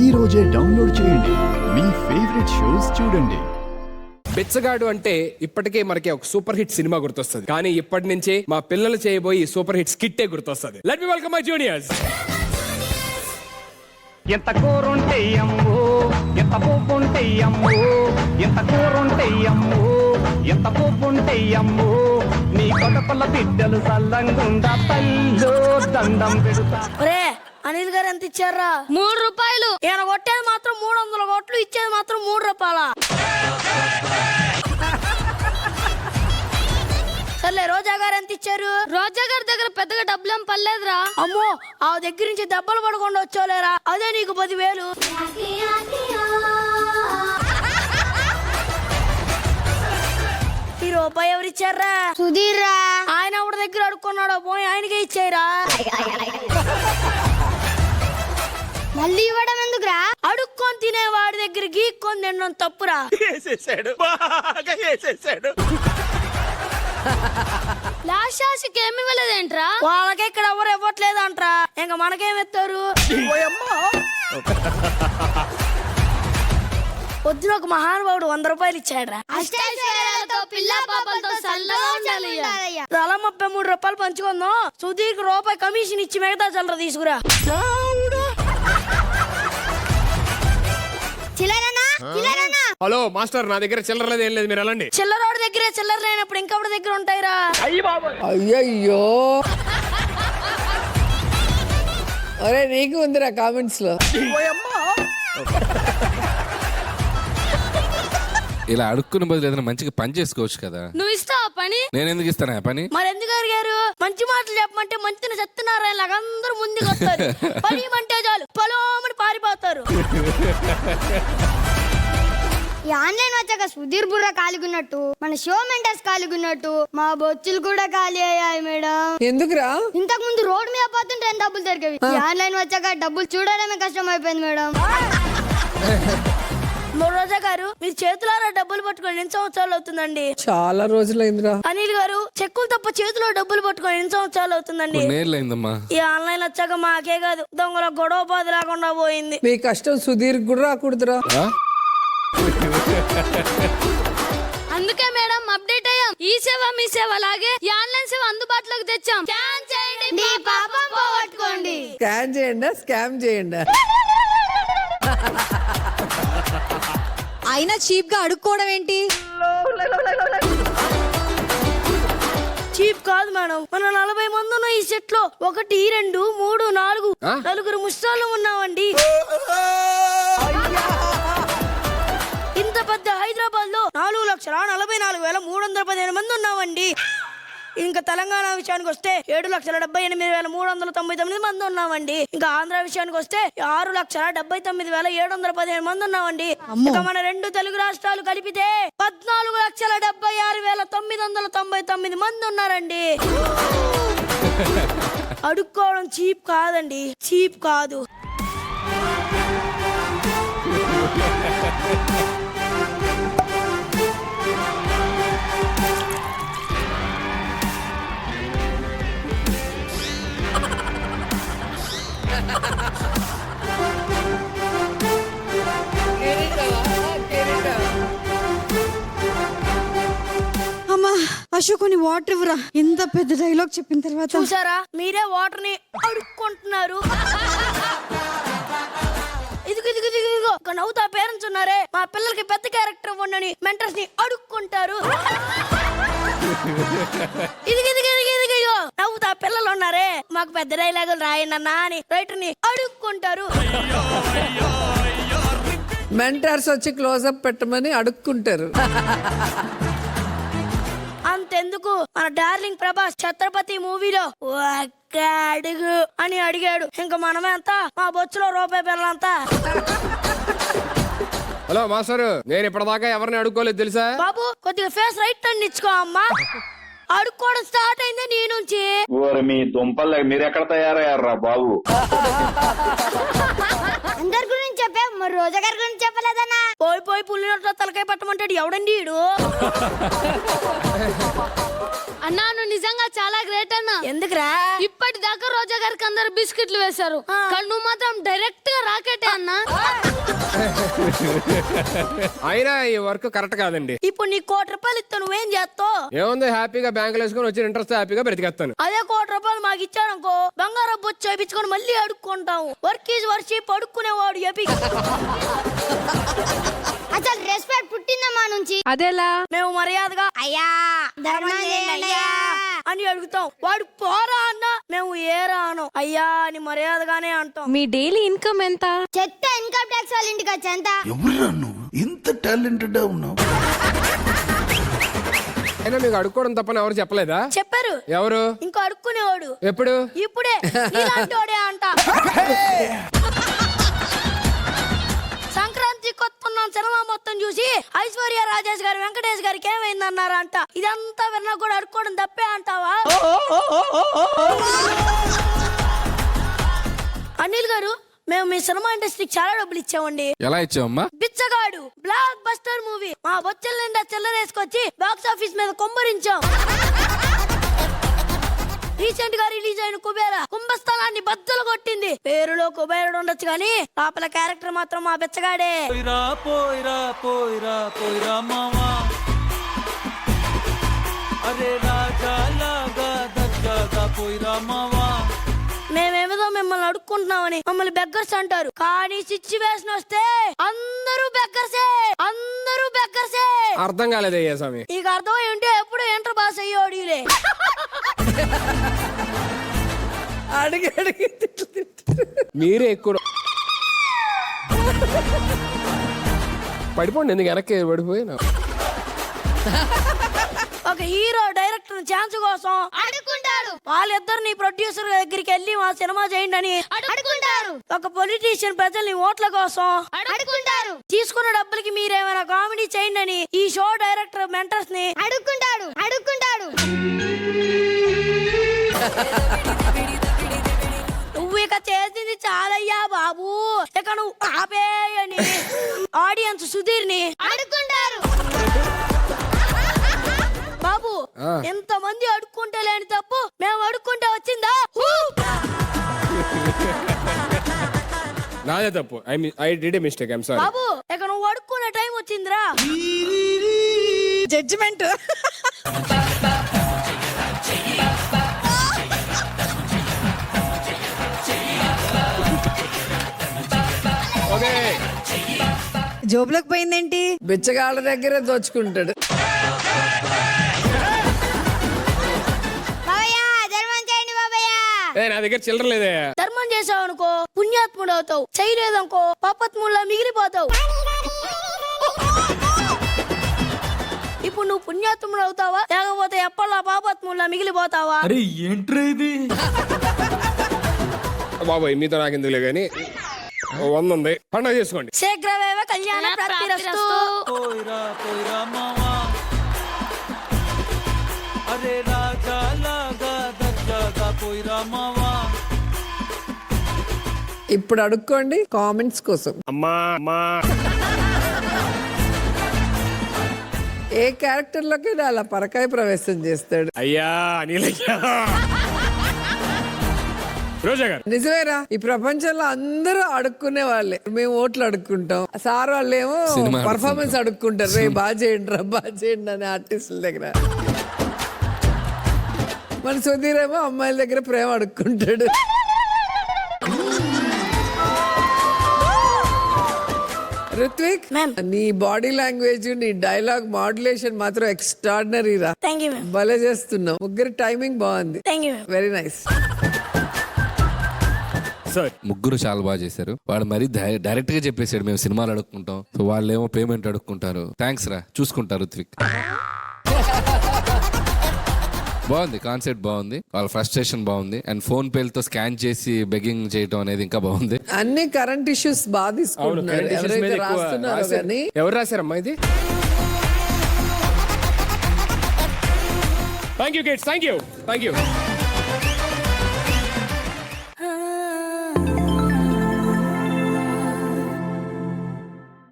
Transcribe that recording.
ఈ రోజే డౌన్లోడ్ చేయండి, మీ ఫేవరెట్ షోస్ చూడండి. బిచ్చగాడు అంటే ఇప్పటికే మనకి ఒక సూపర్ హిట్ సినిమా గుర్తొస్తుంది, కానీ ఇప్పటి నుంచే మా పిల్లలు చేయబోయి సూపర్ హిట్ స్కిట్టే గుర్తొస్తుంది. Let me welcome my juniors. ఎంత కూరుంటే అమ్ము, ఎంత పోపుంటే అమ్ము, ఎంత కూరుంటే అమ్ము, ఎంత పోపుంటే అమ్ము, నీ కొడపల బిడ్డలు సల్లంగుండా తల్లు దండం పెడతా. అనిల్ గారు ఎంత ఇచ్చారా? 3 రూపాయలు. ఈయన కొట్టేది మాత్రం 300 కోట్లు, ఇచ్చేది మాత్రం 3 రూపాయల. సర్లే, రోజా గారు ఎంత ఇచ్చారు? రోజా గారి దగ్గర పెద్దగా డబ్బులేం పర్లేదురా. అమ్మో, ఆ దగ్గర నుంచి దెబ్బలు పడకుండా వచ్చోలేరా, అదే నీకు 10,000. ఈ రూపాయి ఎవరిచ్చారా? సుధీర్ రా. ఆయన ఎవరి దగ్గర అడుక్కున్నాడో పోయి ఆయనకే ఇచ్చారా. మళ్ళీ ఇవ్వడం ఎందుకురా? అడుక్కొని తినే వాడి దగ్గర గీక్కొని తినడం తప్పురా. లాషాషికి ఏమి ఇవ్వలేదేంట్రా? వాళ్ళకి ఇక్కడ ఎవరు ఇవ్వట్లేదంట్రా, ఇంకా మనకేమిస్తారు? పొద్దున ఒక మహానుభావుడు 100 రూపాయలు ఇచ్చాడ్రా. అష్టైశ్వర్యాలతో పిల్లా పాపలతో సల్లగా ఉండాలి. 33 రూపాయలు పంచుకుందాం, సుధీర్ రూపాయి కమిషన్ ఇచ్చి మిగతా చిల్లర తీసుకురా. హలో మాస్టర్, నా దగ్గర చిల్లర లేదు, ఏం లేదు, మీరు వెళ్ళండి. చిల్లరోడి దగ్గరే చిల్లర లేనప్పుడు ఇంకొకటి దగ్గర ఉంటాయిరా. అయ్యయ్యో, అరే నీకు ఉందిరా కామెంట్స్ లో. ఇలా అడుక్కున్న బదులు ఏదైనా మంచిగా పని చేసుకోవచ్చు కదా. నువ్వు ఇస్తావా పని? నేను ఎందుకు ఇస్తాను ఆ పని? మరి ఎందుకు అడిగారు? మంచి మాటలు చెప్పమంటే మంచిని చెప్తున్నారా, అందరూ ముందుకు వస్తారు. పని అంటే చాలు పొలోమని పారిపోతారు. ఈ ఆన్లైన్ వచ్చాక సుధీర్ బుర్ర కాలిగున్నట్టు, మన షో మెంటర్స్ కాలిగున్నట్టు, మా బొచ్చులు కూడా ఖాళీ అయ్యాయి మేడం. ఎందుకురా? ఇంతకు ముందు రోడ్ మీద పోతుంటే డబ్బులు దొరికేవి, ఈ ఆన్లైన్ వచ్చాక డబ్బులు చూడడమే కష్టం అయిపోయింది మేడం. రోజా గారు, మీరు చేతులారా డబ్బులు పట్టుకొని ఎన్ని సంవత్సరాలు అవుతుందండి? చాలా రోజులైందిరా. అనిల్ గారు, చెక్కులు తప్ప చేతిలో డబ్బులు పట్టుకొని ఎన్ని సంవత్సరాలు అవుతుందండి? నేర్లైందమ్మా. ఈ ఆన్లైన్ వచ్చాక మాకే కాదు, దొంగల గొడవ బాధ లేకుండా పోయింది. మీ కష్టం సుధీర్ కూడా రాకూడదురా. అందుకే మేడం అప్డేట్ అయ్యాం. ఈ సేవ మీ సేవ లాగే ఈ ఆన్లైన్ సేవ అందుబాటులోకి తెచ్చాం. స్కాన్ చేయండి, మీ పాపం పోగొట్టుకోండి. స్కాన్ చేయండి, స్కామ్ చేయండి. అయినా చీప్ గా అడుక్కోవడం ఏంటి? చీప్ కాదు మేడం, మన 40 మంది ఉన్న ఈ సెట్ లో 1, 2, 3, 4 నలుగురు ముష్టాలు ఉన్నామండి. ఇంత పెద్ద హైదరాబాద్ లో 4,44,315 మంది ఉన్నామండి. ఇంకా తెలంగాణ విషయానికి వస్తే 7,78,399 మంది ఉన్నామండి. ఇంకా ఆంధ్ర విషయానికి వస్తే 6,79,715 మంది ఉన్నామండి. ఇంకా మన 2 తెలుగు రాష్ట్రాలు కలిపితే 14,76,999 మంది ఉన్నారండి. అడుక్కోవడం చీప్ కాదండి, చీప్ కాదు. అమ్మా అశోక్, కొన్ని వాటర్ ఇవ్వరా. ఎంత పెద్ద డైలాగ్ చెప్పిన తర్వాత చూసారా, మీరే వాటర్ ని అడుక్కుంటున్నారు. ఇదిగో ఒక నవ్వుతా పేరెంట్స్ ఉన్నారే, మా పిల్లలకి పెద్ద క్యారెక్టర్ ఇవ్వండి మెంటర్స్ ని అడుక్కుంటారు. ఇదిగో నవ్వుతా పిల్లలు ఉన్నారే, మాకు పెద్ద డైలాగులు రాయండి అన్నా అని రైటర్ ని అడుక్కుంటారు. మెంటర్స్ వచ్చి క్లోజప్ పెట్టమని అడుక్కుంటారు. అంతెందుకు, మన డార్లింగ్ ప్రభాస్ ఛత్రపతి మూవీలో ఒక్క అడుగు అని అడిగాడు. ఇంకా మనమే అంతా మా బొచ్చులో రూపాయి పిల్లలంతా. హలో మాస్టర్, నేను ఇప్పటిదాకా ఎవరిని అడుక్కోలేదు తెలుసా? బాబు, కొద్దిగా ఫేస్ రైట్ టర్న్ ఇచ్చుకో అమ్మా. అడుక్కోవడం స్టార్ట్ అయిందే నీ నుంచి. మీ దుంపలు మీరెక్కడ తయారయ్యారా బాబు? అందరి గురించి చెప్పా, మరి రోజా గారి గురించి చెప్పలేదన్నా. పోయి పుల్లినట్లో తలకాయ పట్టమంటాడు ఎవడండి ఈడు? అన్నా నువ్వు నిజంగా చాలా గ్రేట్ అన్నా. ఎందుకురా? ఇప్పటిదాకా రోజా గారికి అందరు బిస్కెట్లు వేశారు, కానీ నువ్వు మాత్రం డైరెక్ట్ గా రాకెటే అన్నా. అయినా ఈ వర్క్ కరెక్ట్ కాదండి. ఇప్పుడు నీ ₹1,00,000 ఇస్తా నువ్వేం చేస్తావు? ఏముంది, హ్యాపీగా బ్యాంకులో వేసుకొని వచ్చి ఇంట్రెస్ట్ హ్యాపీగా బ్రతికేస్తాను. అదే ₹1,00,000 మాకు ఇచ్చాడనుకో బంగారం బొచ్చు చేయించుకొని మళ్ళీ అడుక్కుంటాం. వర్క్ ఈజ్ వర్షిప్, అడుక్కునేవాడు ఎపి. అసలు రెస్పెక్ట్ పుట్టిందమ్మా నుంచి. అదేలా? మేము మర్యాదగా అయ్యా ధర్మం చేయండి అయ్యా అని అడుగుతాం. వాడు పోరా అన్నా మేము ఏరా అనం. అయ్యా అని మర్యాదగానే అంటాం. మీ డైలీ ఇన్కమ్ ఎంత? చెత్త ఇన్కమ్ ట్యాక్స్ వాళ్ళ ఇంటికి వచ్చేంత. ఎవరురా నువ్వు ఇంత టాలెంటెడ్ ఉన్నావు? అయినా మీకు అడుక్కోవడం తప్పని ఎవరు చెప్పలేదా? చెప్పారు. ఎవరు? ఇంకో అడుక్కునేవాడు. ఎప్పుడు? ఇప్పుడే. ఇలాంటి వాడే అంట. సంక్రాంతి కొత్తున్నాం సినిమా మొత్తం చూసి ఐశ్వర్య రాజేష్ గారు వెంకటేష్ గారికి ఏమైందన్నారా అంట. ఇదంతా విన్నా కూడా అడుక్కోవడం తప్పే అంటావా? అనిల్ గారు, మేము మీ సినిమా ఇండస్ట్రీకి చాలా డబ్బులు ఇచ్చామండి. ఎలా ఇచ్చావమ్మా? బిచ్చగాడు బ్లాక్ బస్టర్ మూవీ మా బొచ్చల నిండా చిల్లరేసుకొచ్చి బాక్స్ ఆఫీస్ మీద కొమ్మరించాం. రీసెంట్ గా రిలీజ్ అయిన కుబేర కుంభస్థలాన్ని బద్దలు కొట్టింది. పేరులో కుబేరుడు ఉండొచ్చు కానీ లోపల క్యారెక్టర్ మాత్రం మా బిచ్చగాడే. మేమేమిదో మిమ్మల్ని అడుక్కుంటున్నామని మమ్మల్ని బెగ్గర్స్ అంటారు, కానీ సిచ్యువేషన్ వస్తే అందరూ బెగ్గర్సే, అందరూ బెగ్గర్సే. అర్థం కాలేదయ్యా స్వామి. నీకు అర్థం ఏంటి? ఎప్పుడు ఎంటర్ పాస్ అయ్యోడిలే. అడిగి అడిగి మీరే ఎక్కువ పడిపోండి. ఎందుకు వెనక్కి పడిపోయినా? ఒక హీరో డైరెక్టర్ ఛాన్స్ కోసం అడుక్కుంటారు. వాళ్ళిద్దరిని ప్రొడ్యూసర్ దగ్గరికి వెళ్ళి మా సినిమా చేయండి అని అడుక్కుంటారు. ఒక పొలిటీషియన్ ప్రజల్ని ఓట్ల కోసం అడుక్కుంటారు. తీసుకున్న డబ్బులకి మీరేమైనా కామెడీ చేయండి అని ఈ షో డైరెక్టర్ మెంటర్స్ ని అడుక్కుంటాడు. అడుక్కుంటాడు. నువ్వు ఇక చేసింది చాలయ్యా బాబు, ఇక నువ్వు ఆపేయని ఆడియన్స్ సుధీర్ ని అడుక్కుంటారు. బాబు ఎంత మంది అడుక్కుంటే లేని తప్పు మేము అడుక్కుంటే వచ్చిందా? నాదే తప్పు. I did a mistake. I'm sorry. బాబు ఇక నువ్వు అడుక్కునే టైం వచ్చిందిరా. జడ్జిమెంట్. ఓకే. జోబులోకి పోయిందేంటి? బిచ్చగాళ్ళ దగ్గరే దోచుకుంటాడు. బాబయ్య ధర్మం చేయండి బాబయ్య. నా దగ్గర చిల్లర లేదే. ధర్మం చేసావు అనుకో పుణ్యాత్ముడు అవుతావు, చేయలేదనుకో పాపత్ముల్లా మిగిలిపోతావు. ఇప్పుడు నువ్వు పుణ్యాత్ముడు అవుతావా లేకపోతే ఎప్పటిలా పాపత్ముల్లా మిగిలిపోతావా? బాబోయ్ మీతో నాకు ఎందుకులే గానీ 100 ఉంది, పండుగ చేసుకోండి. శీఘ్రమేవ కళ్యాణ ప్రాప్తిరస్తు. ఇప్పుడు అడుక్కోండి కామెంట్స్ కోసం. అమ్మా అమ్మా ఏ క్యారెక్టర్ లోకి అలా పరకాయ ప్రవేశం చేస్తాడు. అయ్యా అనిలయ్యా. రోజా గారు, నిజమేరా, ఈ ప్రపంచంలో అందరూ అడుక్కునే వాళ్ళే. మేము ఓట్లు అడుక్కుంటాం, సార్ వాళ్ళు ఏమో సినిమా పర్ఫార్మెన్స్ అడుక్కుంటారు. రే బాగా చేయండి రా బాగా చేయండి అని ఆర్టిస్టుల దగ్గర. మన సుధీర్ ఏమో అమ్మాయిల దగ్గర ప్రేమ అడుక్కుంటాడు. రుత్విక్, నీ బాడీ లాంగ్వేజ్ నీ డైలాగ్ మాడ్యులేషన్ మాత్రం ఎక్స్ట్రాడినరీ రా. Thank you ma'am. భలే చేస్తున్నావు. ముగ్గురు టైమింగ్ బాగుంది. Thank you ma'am. Very nice. Sir ముగ్గురు చాలా బాగా చేశారు. వాడు మరీ డైరెక్ట్ గా చెప్పేశాడు మేము సినిమాలు అడుక్కుంటాం, సో వాళ్ళేమో పేమెంట్ అడుక్కుంటారు. థ్యాంక్స్ రా, చూసుకుంటారు రుత్విక్. బాగుంది, కాన్సెప్ట్ బాగుంది, వాళ్ళ ఫ్రస్ట్రేషన్ బాగుంది, అండ్ ఫోన్ పేలతో స్కాన్ చేసి బెగ్గింగ్ చేయడం అనేది ఇంకా బాగుంది. అన్ని కరెంట్ ఇష్యూస్ బాగా తీసుకుంటున్నారు. ఎవరైతే రాస్తున్నారో కానీ. ఎవరు రాశారమ్మా ఇది? Thank you kids, thank you.